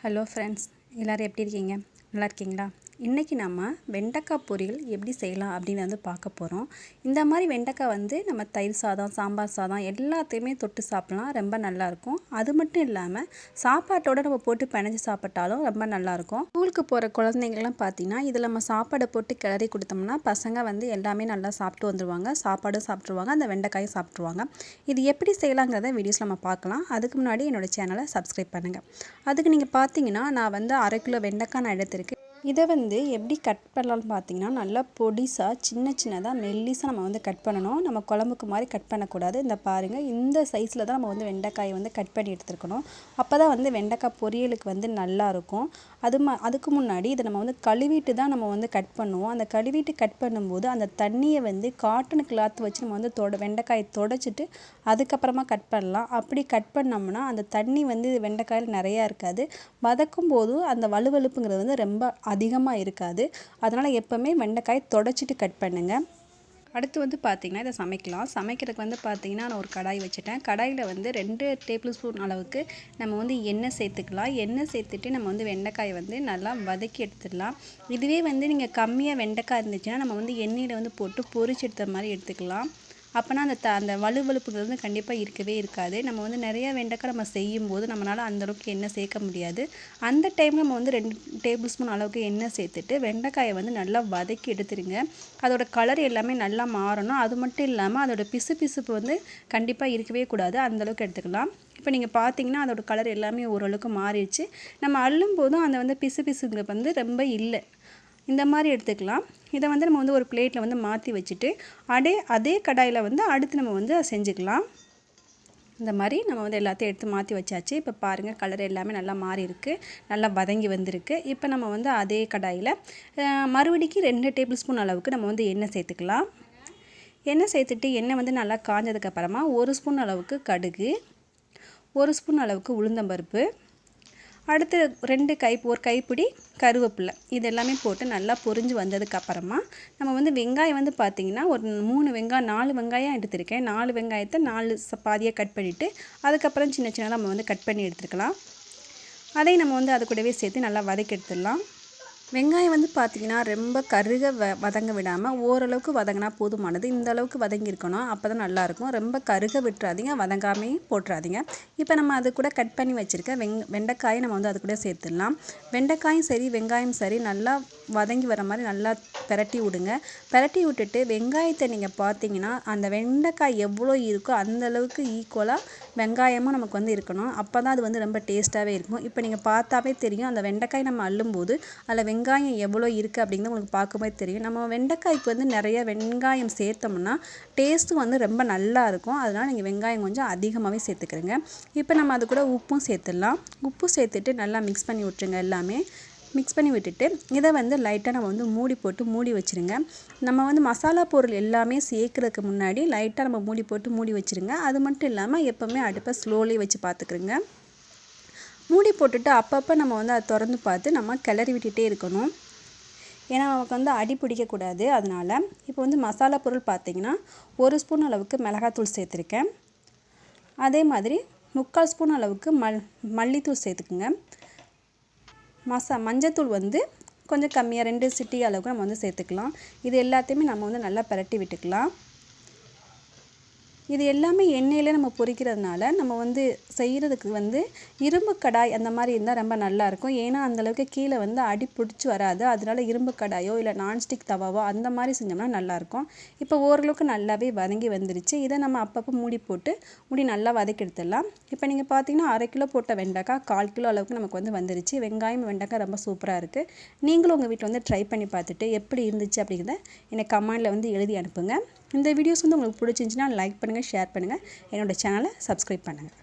Hello friends, எல்லோரும் எப்படி இருக்கீங்க? நல்லா இருக்கீங்களா? இன்றைக்கி நம்ம வெண்டைக்காய் பொரியல் எப்படி செய்யலாம் அப்படின்னு வந்து பார்க்க போகிறோம். இந்த மாதிரி வெண்டைக்காய் வந்து நம்ம தயிர் சாதம், சாம்பார் சாதம் எல்லாத்தையுமே தொட்டு சாப்பிட்லாம். ரொம்ப நல்லாயிருக்கும். அது மட்டும் இல்லாமல் சாப்பாட்டோடு நம்ம போட்டு பிணைஞ்சு சாப்பிட்டாலும் ரொம்ப நல்லாயிருக்கும். ஸ்கூலுக்கு போகிற குழந்தைங்கள்லாம் பார்த்திங்கன்னா இதில் நம்ம சாப்பாடை போட்டு கிளறி கொடுத்தோம்னா பசங்க வந்து எல்லாமே நல்லா சாப்பிட்டு வந்துடுவாங்க. சாப்பாடும் சாப்பிட்ருவாங்க, அந்த வெண்டைக்காயும் சாப்பிட்ருவாங்க. இது எப்படி செய்யலாங்கிறத வீடியோஸில் நம்ம பார்க்கலாம். அதுக்கு முன்னாடி என்னோடய சேனலை சப்ஸ்கிரைப் பண்ணுங்கள். அதுக்கு நீங்கள் பார்த்தீங்கன்னா நான் வந்து 1/2 கிலோ வெண்டைக்காய் நான் எடுத்திருக்கேன். இதை வந்து எப்படி கட் பண்ணலாம்னு பார்த்தீங்கன்னா நல்லா பொடிசாக சின்னதாக மெல்லிசாக நம்ம வந்து கட் பண்ணணும். நம்ம குழம்புக்கு மாதிரி கட் பண்ணக்கூடாது. இந்த பாருங்கள், இந்த சைஸில் தான் நம்ம வந்து வெண்டைக்காயை வந்து கட் பண்ணி எடுத்துருக்கணும். அப்போ தான் வந்து வெண்டைக்காய் பொரியலுக்கு வந்து நல்லாயிருக்கும். அதுக்கு முன்னாடி இதை நம்ம வந்து கழுவிட்டு தான் நம்ம வந்து கட் பண்ணுவோம். அந்த கழுவிட்டு கட் பண்ணும்போது அந்த தண்ணியை வந்து காட்டன் கிளாத் வச்சு நம்ம வந்து வெண்டைக்காயை தொடச்சிட்டு அதுக்கப்புறமா கட் பண்ணலாம். அப்படி கட் பண்ணோம்னா அந்த தண்ணி வந்து வெண்டைக்காயில் நிறையா இருக்காது. வதக்கும் போது அந்த வலுவலுப்புங்கிறது வந்து ரொம்ப அதிகமாக இருக்காது. அதனால் எப்போவுமே வெண்டைக்காய் தொடச்சிட்டு கட் பண்ணுங்கள். அடுத்து வந்து பார்த்திங்கன்னா இதை சமைக்கலாம். சமைக்கிறதுக்கு வந்து பார்த்திங்கன்னா நான் ஒரு கடாய் வச்சுட்டேன். கடாயில் வந்து 2 டேபிள் ஸ்பூன் அளவுக்கு நம்ம வந்து எண்ணெய் சேர்த்துக்கலாம். எண்ணெய் சேர்த்துட்டு நம்ம வந்து வெண்டைக்காயை வந்து நல்லா வதக்கி எடுத்துடலாம். இதுவே வந்து நீங்கள் கம்மியாக வெண்டைக்காய் இருந்துச்சுன்னா நம்ம வந்து எண்ணெயில் வந்து போட்டு பொரிச்சு எடுத்த மாதிரி எடுத்துக்கலாம். அப்போனா அந்த வலுவலுப்புங்கிறது கண்டிப்பாக இருக்கவே இருக்காது. நம்ம வந்து நிறையா வெண்டைக்காய் நம்ம செய்யும்போது நம்மளால் அந்தளவுக்கு எண்ணெய் சேர்க்க முடியாது. அந்த டைமில் நம்ம வந்து 2 டேபிள் ஸ்பூன் அளவுக்கு எண்ணெய் சேர்த்துட்டு வெண்டைக்காயை வந்து நல்லா வதக்கி எடுத்துருங்க. அதோட கலர் எல்லாமே நல்லா மாறணும். அது மட்டும் இல்லாமல் அதோட பிசுப்பு வந்து கண்டிப்பாக இருக்கவே கூடாது. அந்தளவுக்கு எடுத்துக்கலாம். இப்போ நீங்கள் பார்த்தீங்கன்னா அதோட கலர் எல்லாமே ஓரளவுக்கு மாறிடுச்சு. நம்ம அள்ளும் போதும் அந்த வந்து பிசுங்கிறது வந்து ரொம்ப இல்லை. இந்த மாதிரி எடுத்துக்கலாம். இதை வந்து நம்ம வந்து ஒரு பிளேட்டில் வந்து மாற்றி வச்சுட்டு அதே கடாயில் வந்து அடுத்து நம்ம வந்து செஞ்சுக்கலாம். இந்த மாதிரி நம்ம வந்து எல்லாத்தையும் எடுத்து மாற்றி வச்சாச்சு. இப்போ பாருங்கள், கலர் எல்லாமே நல்லா மாறி இருக்குது, நல்லா வதங்கி வந்திருக்கு. இப்போ நம்ம வந்து அதே கடாயில் மறுபடிக்கு 2 டேபிள் ஸ்பூன் அளவுக்கு நம்ம வந்து எண்ணெய் சேர்த்துக்கலாம். எண்ணெய் சேர்த்துட்டு எண்ணெய் வந்து நல்லா காஞ்சதுக்கப்புறமா 1 ஸ்பூன் அளவுக்கு கடுகு, 1 ஸ்பூன் அளவுக்கு உளுந்தம்பருப்பு, அடுத்து ஒரு கைப்பிடி கருவேப்பிலை, இது எல்லாமே போட்டு நல்லா பொரிஞ்சு வந்ததுக்கப்புறமா நம்ம வந்து வெங்காயம் வந்து பார்த்திங்கன்னா ஒரு 4 வெங்காயம் எடுத்திருக்கேன். 4 வெங்காயத்தை 4 பாதியாக கட் பண்ணிவிட்டு அதுக்கப்புறம் சின்னதாக நம்ம வந்து கட் பண்ணி எடுத்துக்கலாம். அதை நம்ம வந்து அது கூடவே சேர்த்து நல்லா வதக்கி எடுத்துடலாம். வெங்காயம் வந்து பார்த்திங்கன்னா ரொம்ப கருக வதங்க விடாமல் ஓரளவுக்கு வதங்கினா போதுமானது. இந்த அளவுக்கு வதங்கியிருக்கணும். அப்போ தான் நல்லாயிருக்கும். ரொம்ப கருக விட்டுறாதீங்க, வதங்காமையும் போட்டுறாதீங்க. இப்போ நம்ம அது கூட கட் பண்ணி வச்சுருக்க வெண்டைக்காயை நம்ம வந்து அது கூட சேர்த்துடலாம். வெண்டைக்காயும் சரி வெங்காயம் சரி நல்லா வதங்கி வர மாதிரி நல்லா பிரட்டி விடுங்க. பிரட்டி விட்டுட்டு வெங்காயத்தை நீங்கள் பார்த்தீங்கன்னா அந்த வெண்டைக்காய் எவ்வளோ இருக்கோ அந்தளவுக்கு ஈக்குவலாக வெங்காயமும் நமக்கு வந்து இருக்கணும். அப்போ தான் அது வந்து ரொம்ப டேஸ்ட்டாகவே இருக்கும். இப்போ நீங்கள் பார்த்தாவே தெரியும், அந்த வெண்டைக்காய் நம்ம அள்ளும்போது அதில் வெங்காயம் எவ்வளோ இருக்குது அப்படிங்கிறது உங்களுக்கு பார்க்கும்போது தெரியும். நம்ம வெண்டைக்காய்க்கு வந்து நிறைய வெங்காயம் சேர்த்தோம்னா டேஸ்ட்டும் வந்து ரொம்ப நல்லா இருக்கும். அதனால் நீங்கள் வெங்காயம் கொஞ்சம் அதிகமாகவே சேர்த்துக்கிறங்க. இப்போ நம்ம அது கூட உப்பும் சேர்த்துடலாம். உப்பு சேர்த்துட்டு நல்லா மிக்ஸ் பண்ணி விட்டுருங்க. எல்லாமே மிக்ஸ் பண்ணி விட்டுட்டு இதை வந்து லைட்டாக நம்ம வந்து மூடி வச்சுருங்க. நம்ம வந்து மசாலா பொருள் எல்லாமே சேர்க்குறதுக்கு முன்னாடி லைட்டாக நம்ம மூடி வச்சுருங்க. அது மட்டும் இல்லாமல் எப்போவுமே அடுப்பை ஸ்லோலி வச்சு பார்த்துக்குறங்க. மூடி போட்டுட்டு அப்பப்போ நம்ம வந்து அதை திறந்து பார்த்து நம்ம கிளறி விட்டுட்டே இருக்கணும். ஏன்னா நமக்கு வந்து அடி பிடிக்கக்கூடாது. அதனால் இப்போ வந்து மசாலா பொருள் பார்த்திங்கன்னா 1 ஸ்பூன் அளவுக்கு மிளகாத்தூள் சேர்த்துருக்கேன். அதே மாதிரி 3/4 ஸ்பூன் அளவுக்கு மல்லித்தூள் சேர்த்துக்குங்க. மஞ்சத்தூள் வந்து கொஞ்சம் கம்மியாக 2 சிட்டி அளவுக்கு நம்ம வந்து சேர்த்துக்கலாம். இது எல்லாத்தையுமே நம்ம வந்து நல்லா பிரட்டி விட்டுக்கலாம். இது எல்லாமே எண்ணெயிலே நம்ம பொரிக்கிறதுனால நம்ம வந்து செய்கிறதுக்கு வந்து இரும்பு கடாய் அந்த மாதிரி இருந்தால் ரொம்ப நல்லாயிருக்கும். ஏன்னா அந்தளவுக்கு கீழே வந்து அடி பிடிச்சி வராது. அதனால இரும்பு கடாயோ இல்லை நான்ஸ்டிக் தவாவோ அந்த மாதிரி செஞ்சோம்னா நல்லாயிருக்கும். இப்போ ஓரளவுக்கு நல்லாவே வதங்கி வந்துருச்சு. இதை நம்ம அப்பப்போ மூடி நல்லா வதக்கி எடுத்துடலாம். இப்போ நீங்கள் பார்த்தீங்கன்னா 1/2 கிலோ போட்ட வெண்டைக்காய் 1/4 கிலோ அளவுக்கு நமக்கு வந்து வந்துருச்சு. வெங்காயம் வெண்டைக்காய் ரொம்ப சூப்பராக இருக்குது. நீங்களும் உங்கள் வீட்டில் வந்து ட்ரை பண்ணி பார்த்துட்டு எப்படி இருந்துச்சு அப்படிங்கிறத எனக்கு கமெண்டில் வந்து எழுதி அனுப்புங்க. இந்த வீடியோஸ் வந்து உங்களுக்கு பிடிச்சிருந்துச்சுன்னா லைக் பண்ணுங்கள், ஷேர் பண்ணுங்கள், என்னோடய சேனலை சப்ஸ்கிரைப் பண்ணுங்கள்.